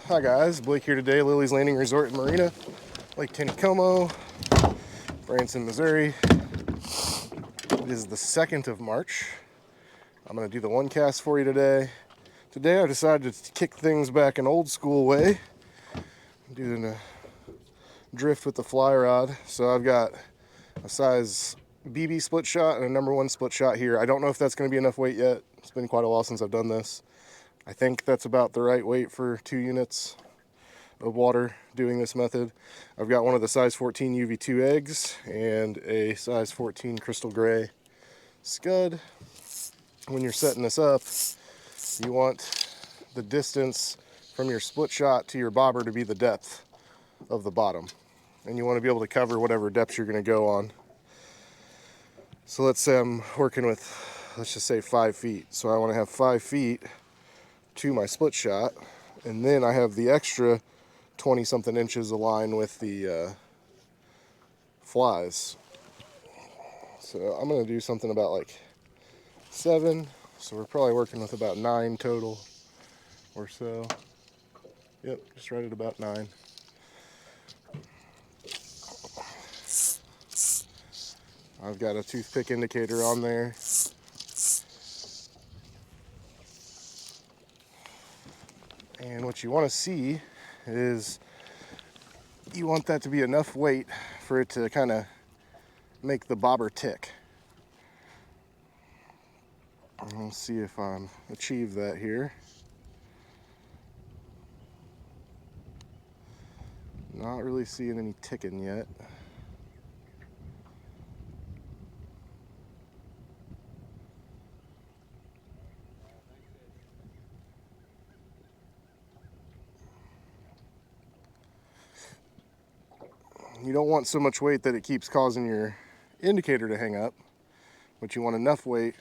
Hi guys, Blake here today, Lilley's Landing Resort in Marina, Lake Taneycomo, Branson, Missouri. It is the 2nd of March. I'm going to do the one cast for you today. Today I decided to kick things back an old school way, doing a drift with the fly rod. So I've got a size BB split shot and a number 1 split shot here. I don't know if that's going to be enough weight yet. It's been quite a while since I've done this. I think that's about the right weight for 2 units of water doing this method. I've got one of the size 14 UV2 eggs and a size 14 crystal gray scud. When you're setting this up, you want the distance from your split shot to your bobber to be the depth of the bottom. And you want to be able to cover whatever depth you're going to go on. So let's say I'm working with, let's just say 5 feet. So I want to have 5 feet to my split shot, and then I have the extra 20 something inches aligned with the flies. So I'm going to do something about like 7, so we're probably working with about 9 total or so. Yep, just right at about 9. I've got a toothpick indicator on there. And what you want to see is you want that to be enough weight for it to kind of make the bobber tick. And we'll see if I achieve that here. Not really seeing any ticking yet. You don't want so much weight that it keeps causing your indicator to hang up, but you want enough weight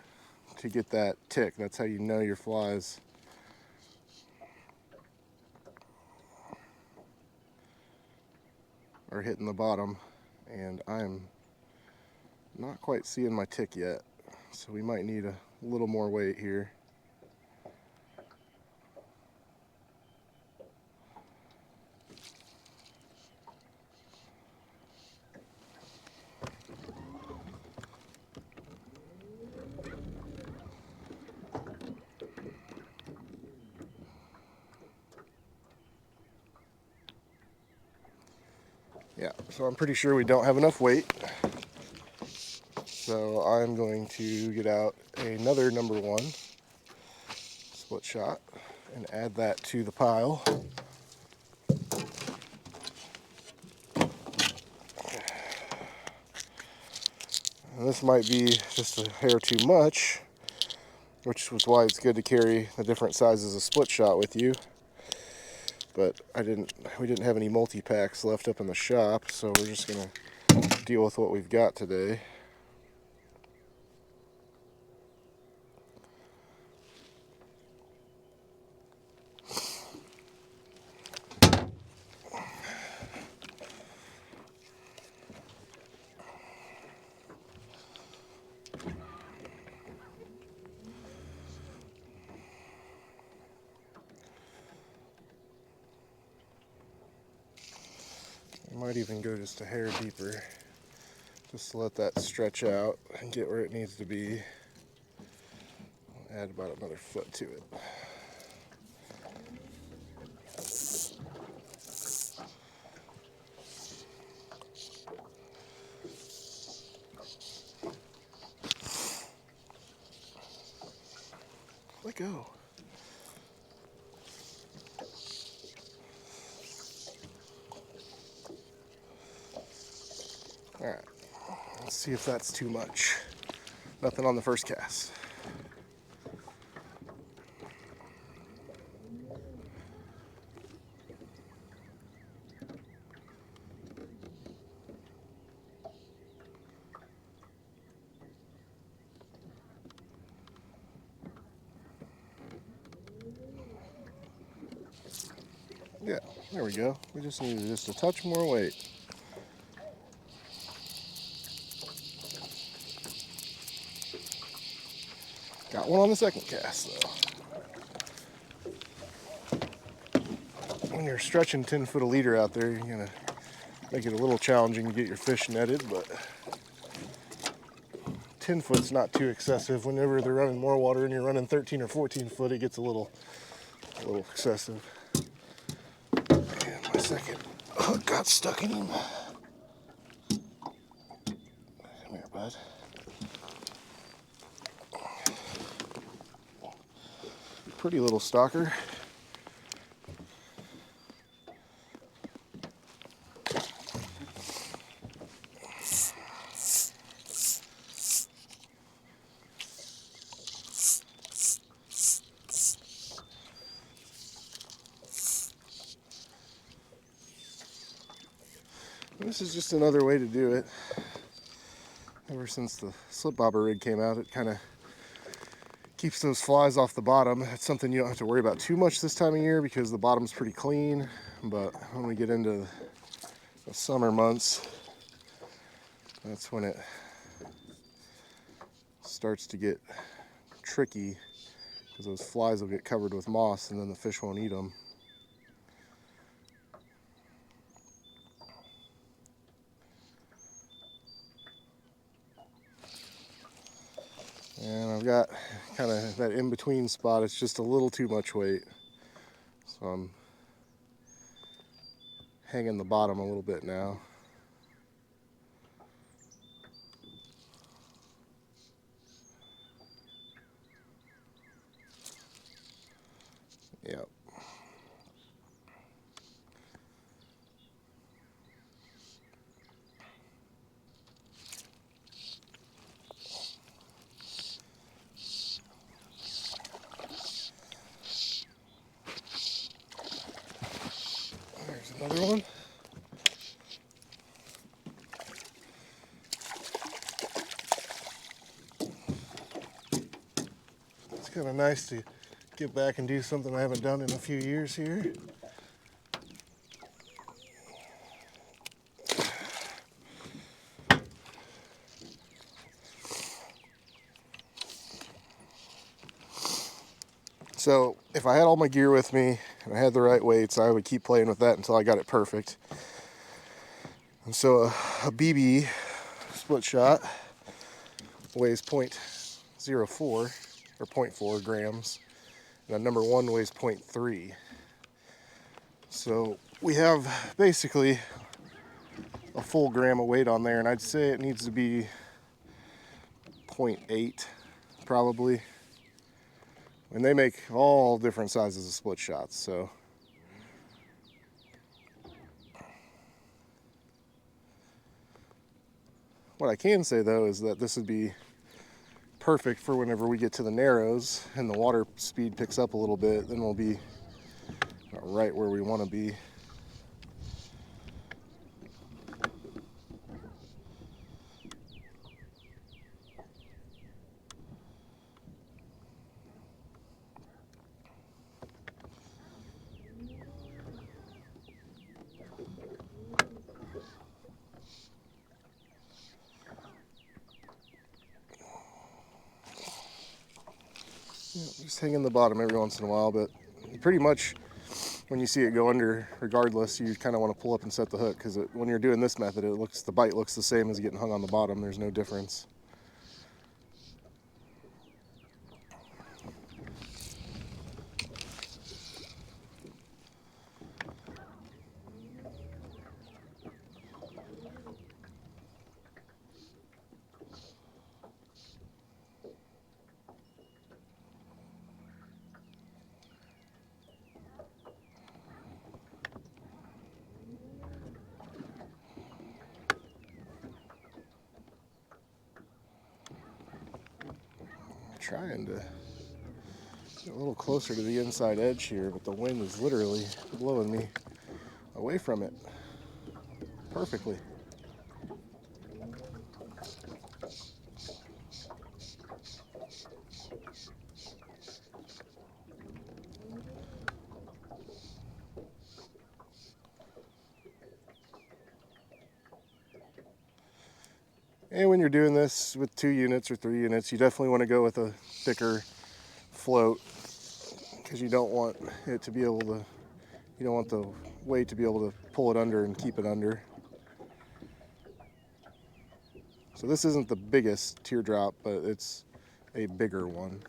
to get that tick. That's how you know your flies are hitting the bottom, and I'm not quite seeing my tick yet, so we might need a little more weight here. Yeah, so I'm pretty sure we don't have enough weight. So I'm going to get out another number 1 split shot and add that to the pile. And this might be just a hair too much, which was why it's good to carry the different sizes of split shot with you. But we didn't have any multi-packs left up in the shop, so we're just going to deal with what we've got today. I might even go just a hair deeper, just to let that stretch out and get where it needs to be. I'll add about another foot to it. Let go. Alright, let's see if that's too much. Nothing on the first cast. Yeah, there we go. We just needed just a touch more weight. Got one on the second cast though. when you're stretching 10 foot a leader out there, you're gonna make it a little challenging to get your fish netted, but 10 foot's not too excessive. Whenever they're running more water and you're running 13 or 14 foot, it gets a little excessive. And my second hook got stuck in him. Come here, bud. Pretty little stalker. This is just another way to do it. Ever since the slip bobber rig came out, it kind of keeps those flies off the bottom. It's something you don't have to worry about too much this time of year because the bottom's pretty clean. But when we get into the summer months, that's when it starts to get tricky because those flies will get covered with moss and then the fish won't eat them. And I've got kind of that in-between spot. It's just a little too much weight. So I'm hanging the bottom a little bit now. Yep. There's another one. It's kind of nice to get back and do something I haven't done in a few years here. So if I had all my gear with me and I had the right weights, I would keep playing with that until I got it perfect. And so a BB split shot weighs 0.04 or 0.4 grams, and a number one weighs 0.3. So we have basically a full gram of weight on there, and I'd say it needs to be 0.8 probably. And they make all different sizes of split shots, so what I can say though is that this would be perfect for whenever we get to the narrows and the water speed picks up a little bit. Then we'll be right where we want to be. Just hanging the bottom every once in a while, but pretty much when you see it go under, regardless, you kind of want to pull up and set the hook, because when you're doing this method, the bite looks the same as getting hung on the bottom. There's no difference. Trying to get a little closer to the inside edge here, but the wind is literally blowing me away from it perfectly. And when you're doing this with 2 units or 3 units, you definitely want to go with a thicker float, because you don't want it to be able to You don't want the weight to be able to pull it under and keep it under. So this isn't the biggest teardrop, but it's a bigger one.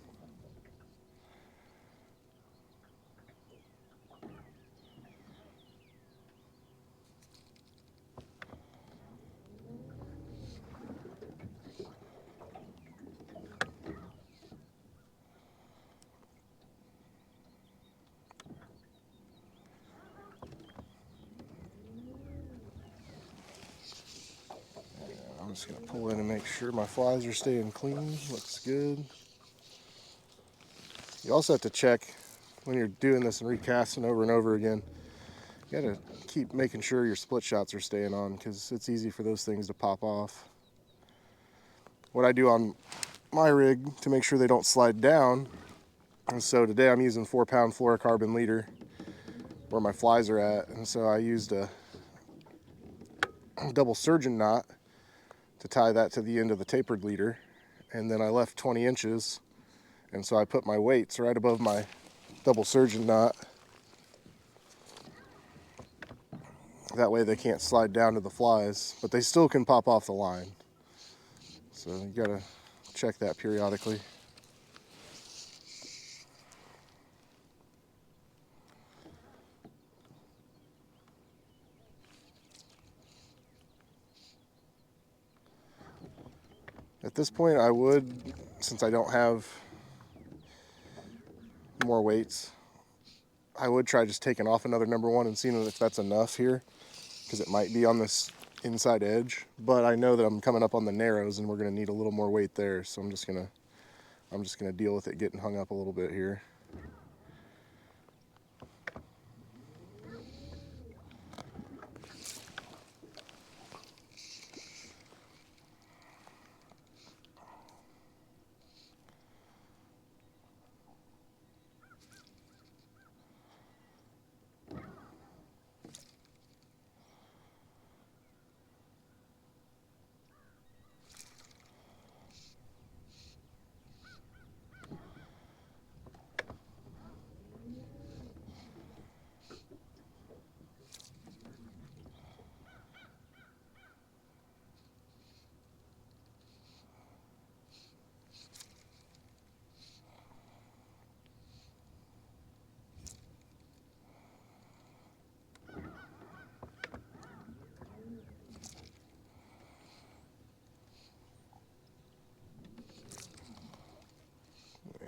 I'm just going to pull in and make sure my flies are staying clean. Looks good. You also have to check when you're doing this and recasting over and over again. You got to keep making sure your split shots are staying on, because it's easy for those things to pop off. What I do on my rig to make sure they don't slide down, and so today I'm using 4-pound fluorocarbon leader where my flies are at, and so I used a double surgeon knot to tie that to the end of the tapered leader, and then I left 20 inches, and so I put my weights right above my double surgeon knot. That way they can't slide down to the flies, but they still can pop off the line. So you gotta check that periodically. At this point I would, since I don't have more weights, I would try just taking off another number one and seeing if that's enough here, because it might be on this inside edge, but I know that I'm coming up on the narrows and we're going to need a little more weight there, so I'm just going to deal with it getting hung up a little bit here.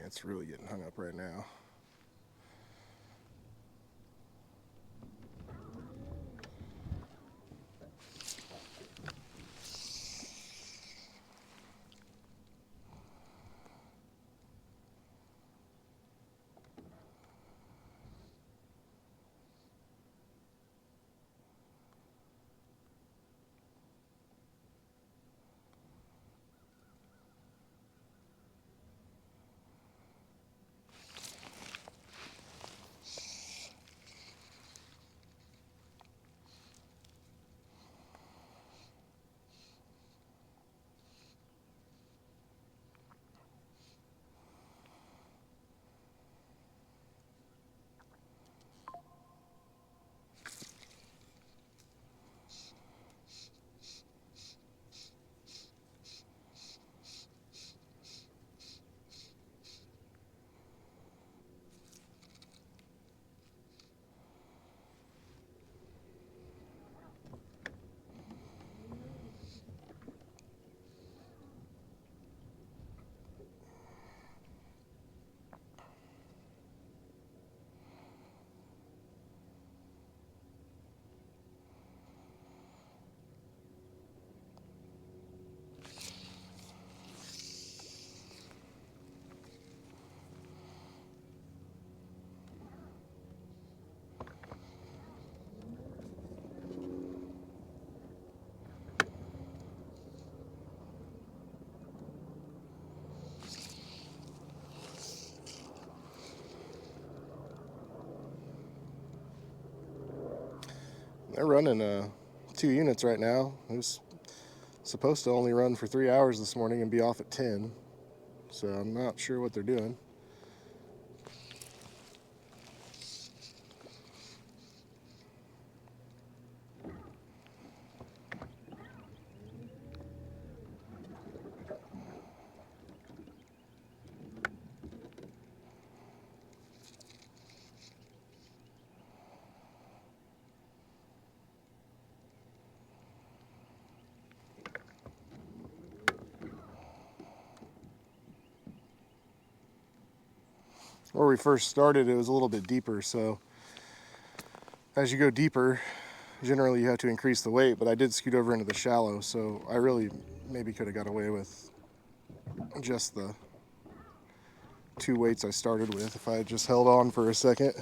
It's really getting hung up right now. They're running 2 units right now. It was supposed to only run for 3 hours this morning and be off at 10, so I'm not sure what they're doing. where we first started, it was a little bit deeper, so as you go deeper, generally you have to increase the weight, but I did scoot over into the shallow, so I really maybe could have got away with just the 2 weights I started with if I had just held on for a second.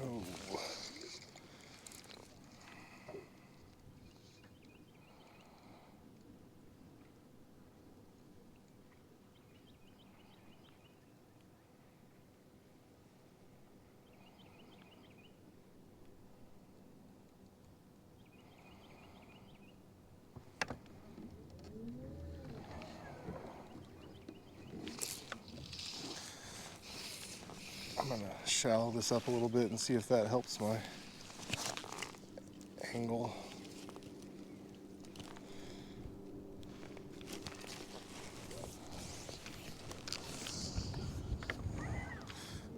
Oh. I'm going to shallow this up a little bit and see if that helps my angle.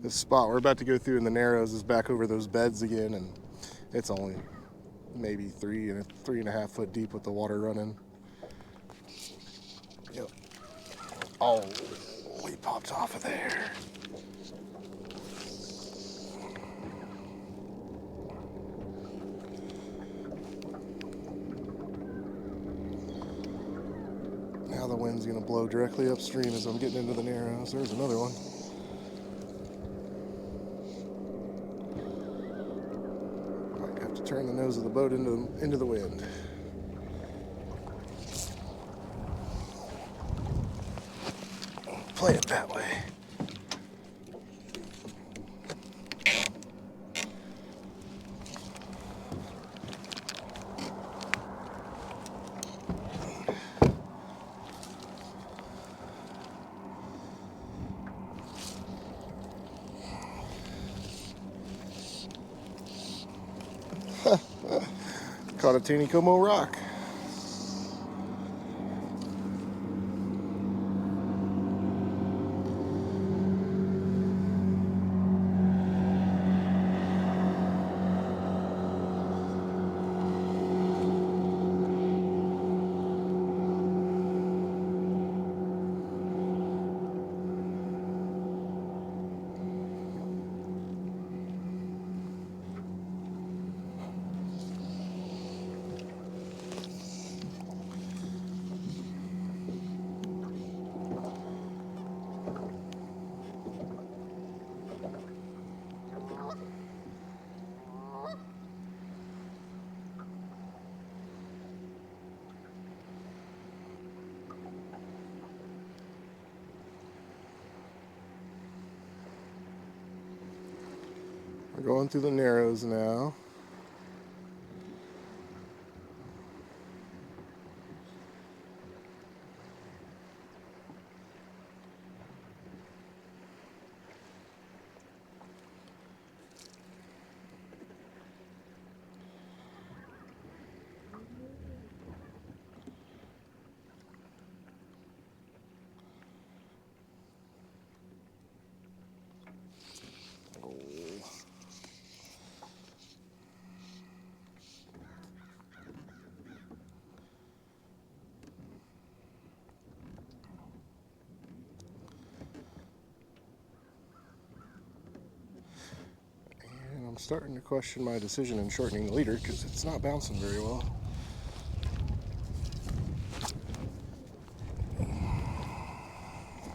This spot we're about to go through in the Narrows is back over those beds again, and it's only maybe 3.5 foot deep with the water running. Yep. Oh, we popped off of there. Now the wind's gonna blow directly upstream as I'm getting into the Narrows. There's another one. Might have to turn the nose of the boat into the wind. Play it that way. Caught a Taneycomo rock. We're going through the Narrows now. I'm starting to question my decision in shortening the leader because it's not bouncing very well.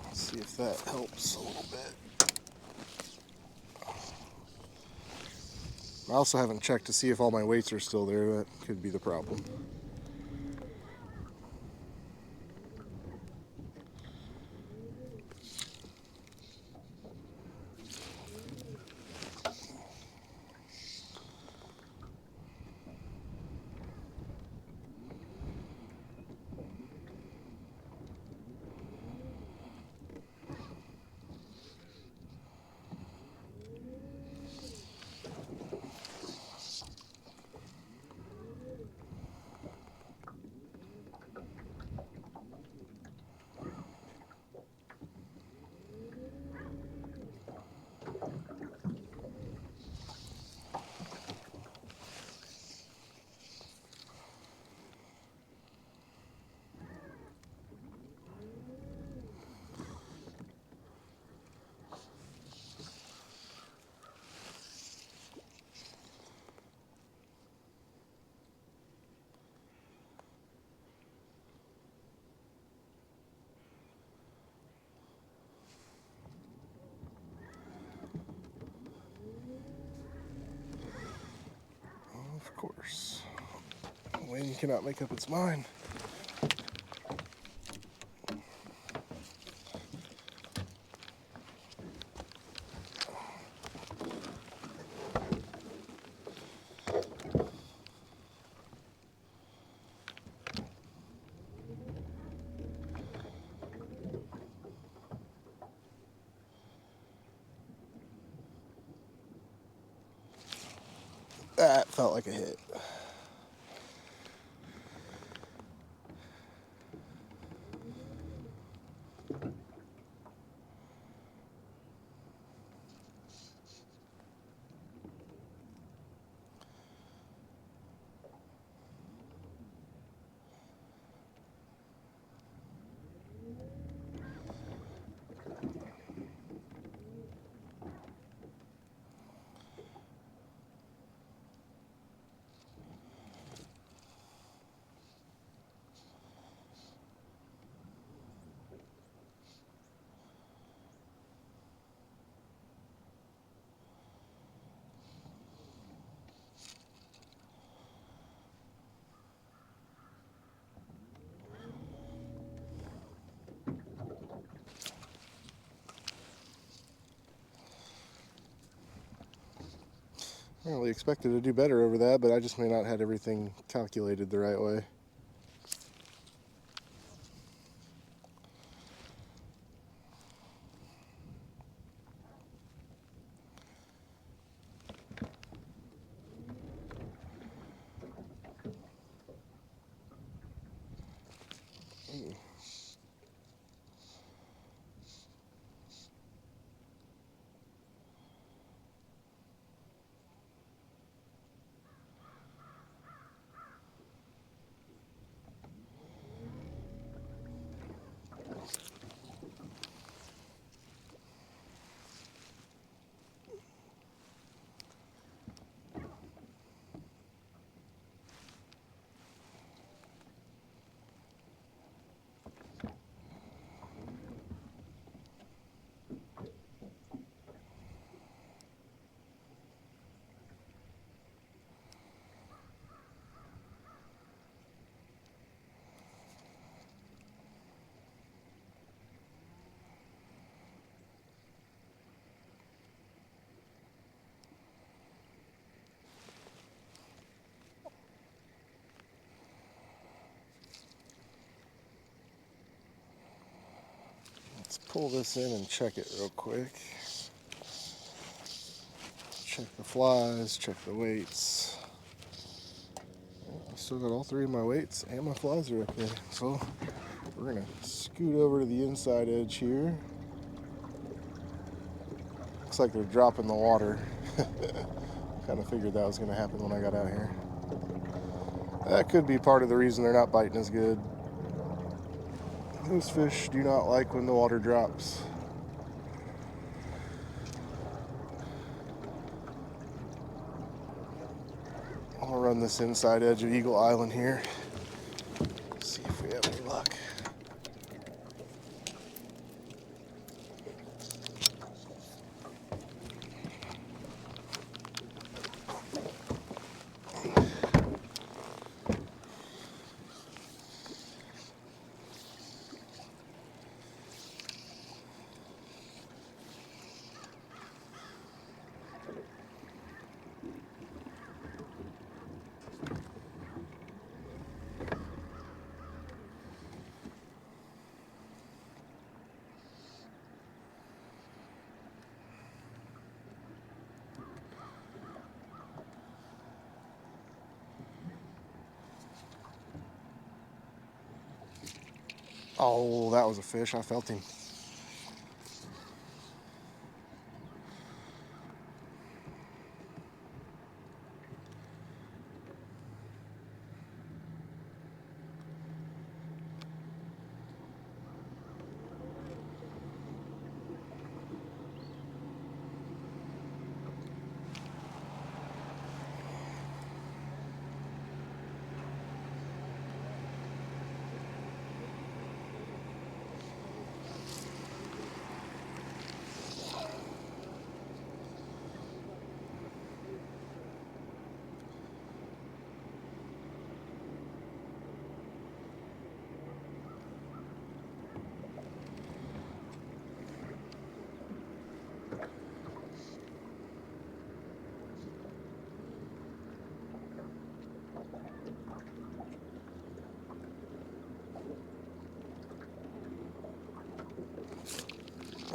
Let's see if that helps a little bit. I also haven't checked to see if all my weights are still there. That could be the problem. Wind cannot make up its mind. That felt like a hit. I really expected to do better over that, but I just may not have everything calculated the right way. Let's pull this in and check it real quick. Check the flies, check the weights. I still got all three of my weights and my flies are okay. So we're gonna scoot over to the inside edge here. Looks like they're dropping the water. Kind of figured that was gonna happen when I got out here. That could be part of the reason they're not biting as good. Those fish do not like when the water drops. I'll run this inside edge of Eagle Island here. See if we have any luck. Oh, that was a fish. I felt him.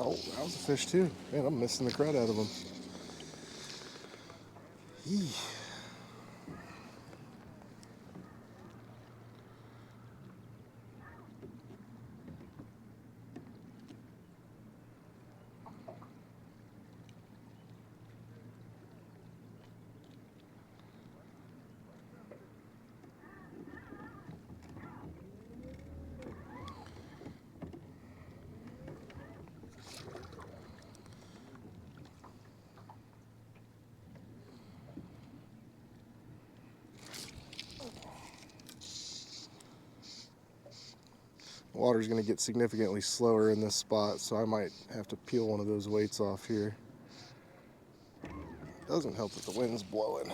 Oh, that was a fish too. Man, I'm missing the crud out of them. Yee. Water's going to get significantly slower in this spot, so I might have to peel one of those weights off here. Doesn't help that the wind's blowing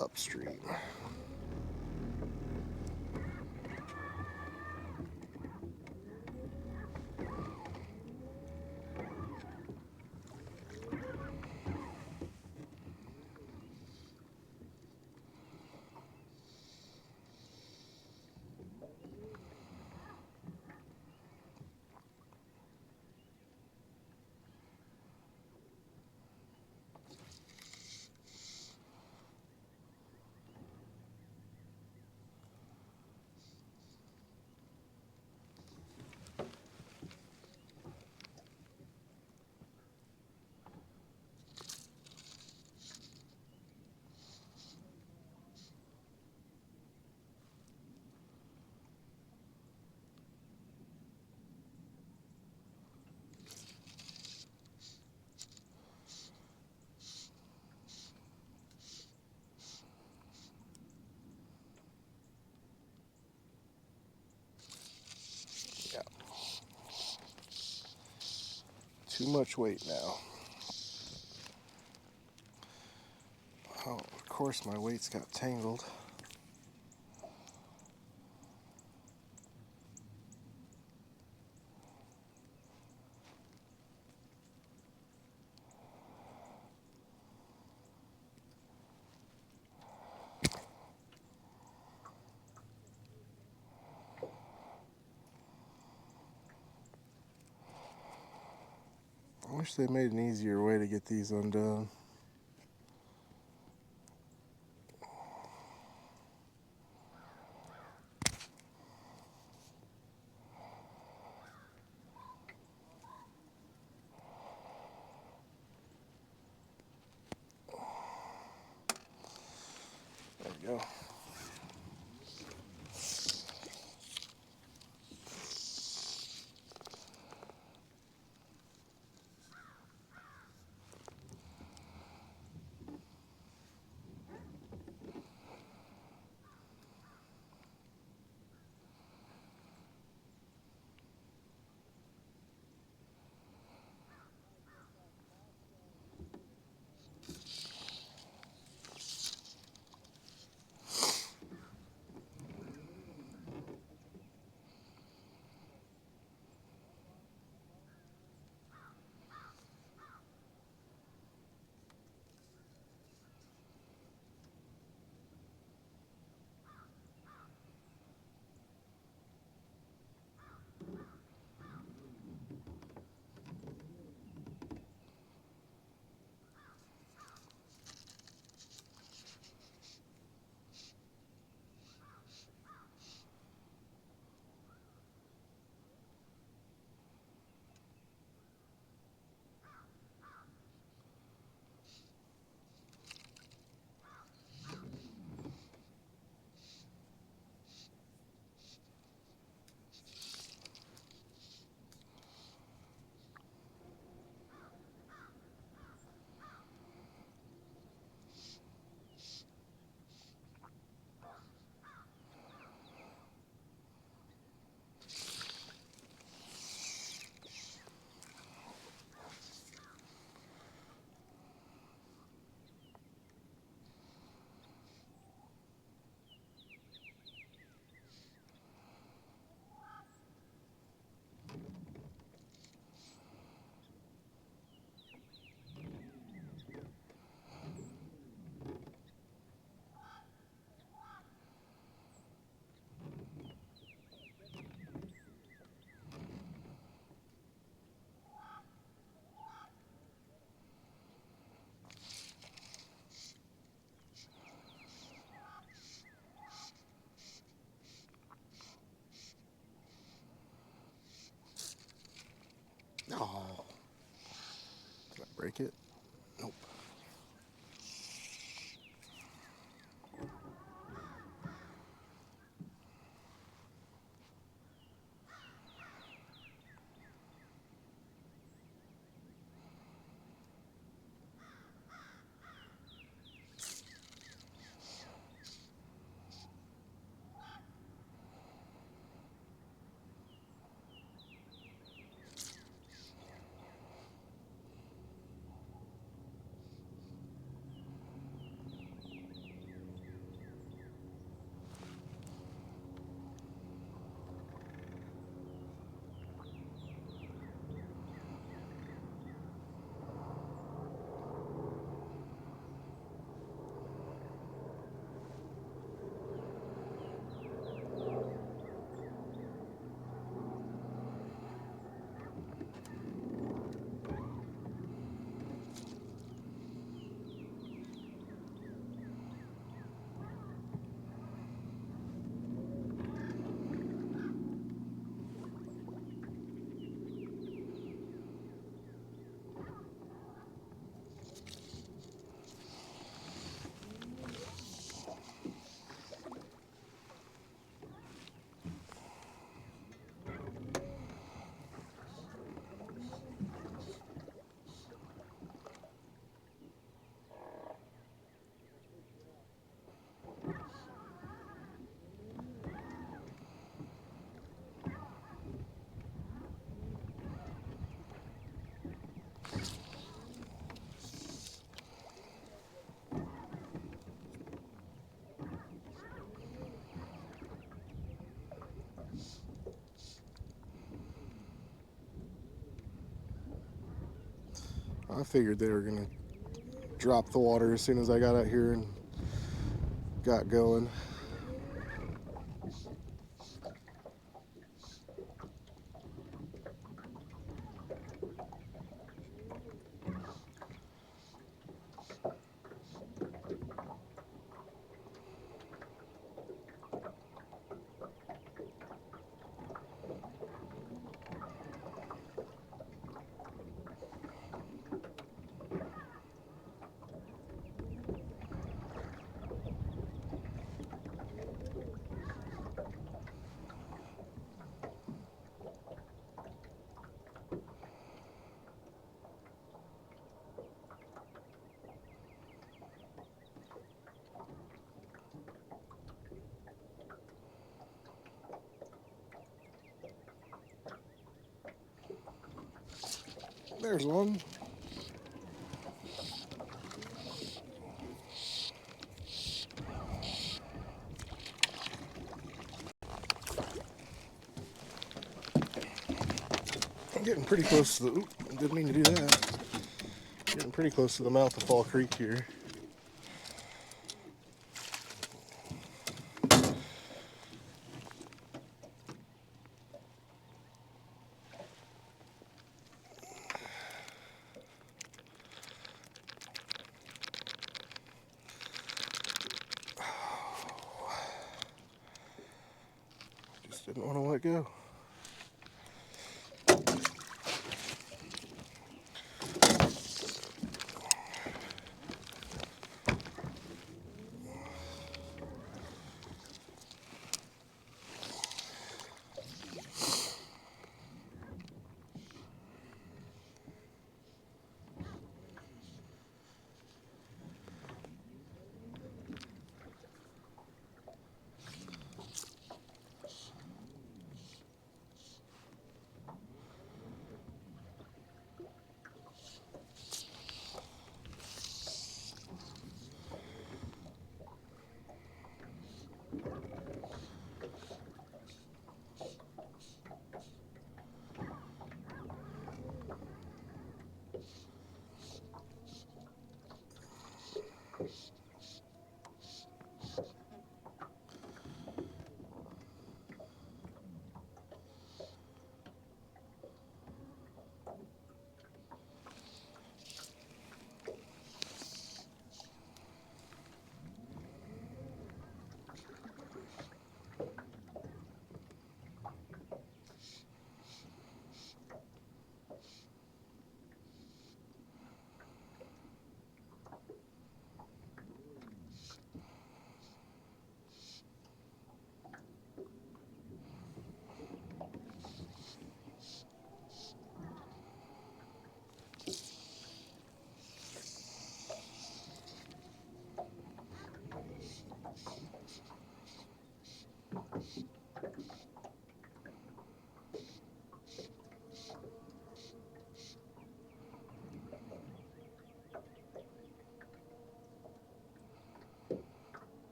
upstream. Yeah. Too much weight now. Oh, of course my weights got tangled. I wish they made an easier way to get these undone. There you go. Oh, did I break it? Nope. I figured they were gonna drop the water as soon as I got out here and got going. There's one. I'm getting pretty close to the, oop, didn't mean to do that. Getting pretty close to the mouth of Fall Creek here. Just didn't want to let go.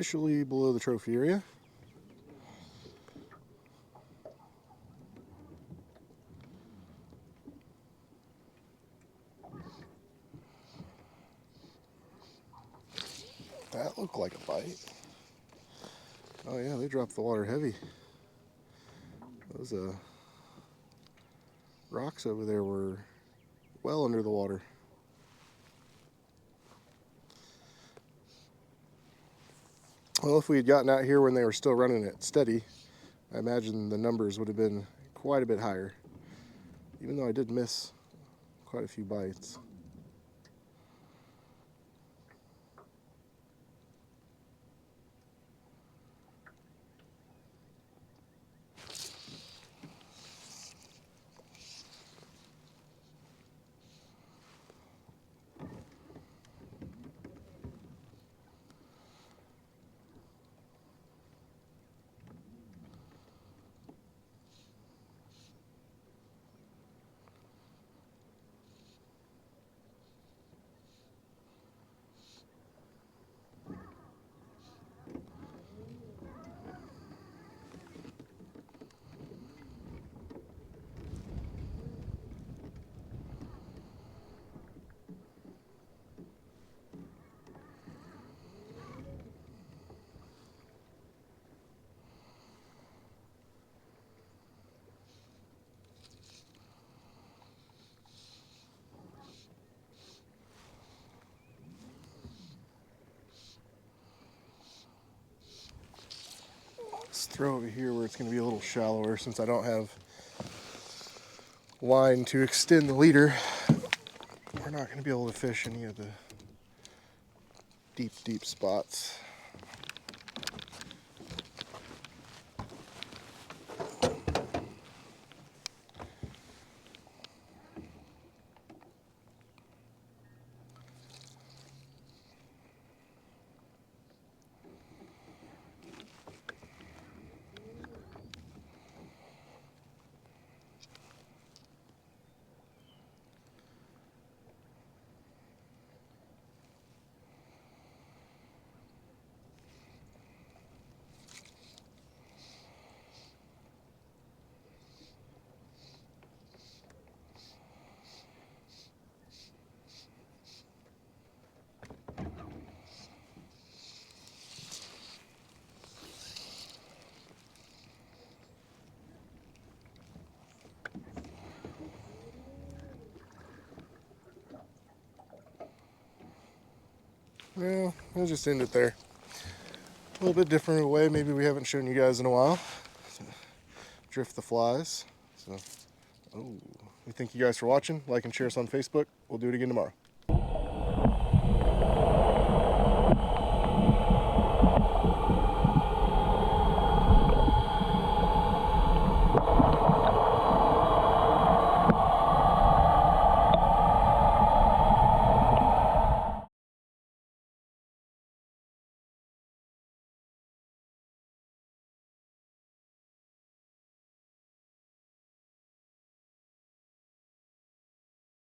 officially below the trophy area. That looked like a bite. Oh yeah, they dropped the water heavy. Those rocks over there were well under the water. Well, if we had gotten out here when they were still running it steady, I imagine the numbers would have been quite a bit higher, even though I did miss quite a few bites. Let's throw over here where it's going to be a little shallower, since I don't have line to extend the leader. We're not going to be able to fish any of the deep spots. Well, we'll just end it there. A little bit different of a way, maybe we haven't shown you guys in a while. Drift the flies. So, we thank you guys for watching. Like and share us on Facebook. We'll do it again tomorrow.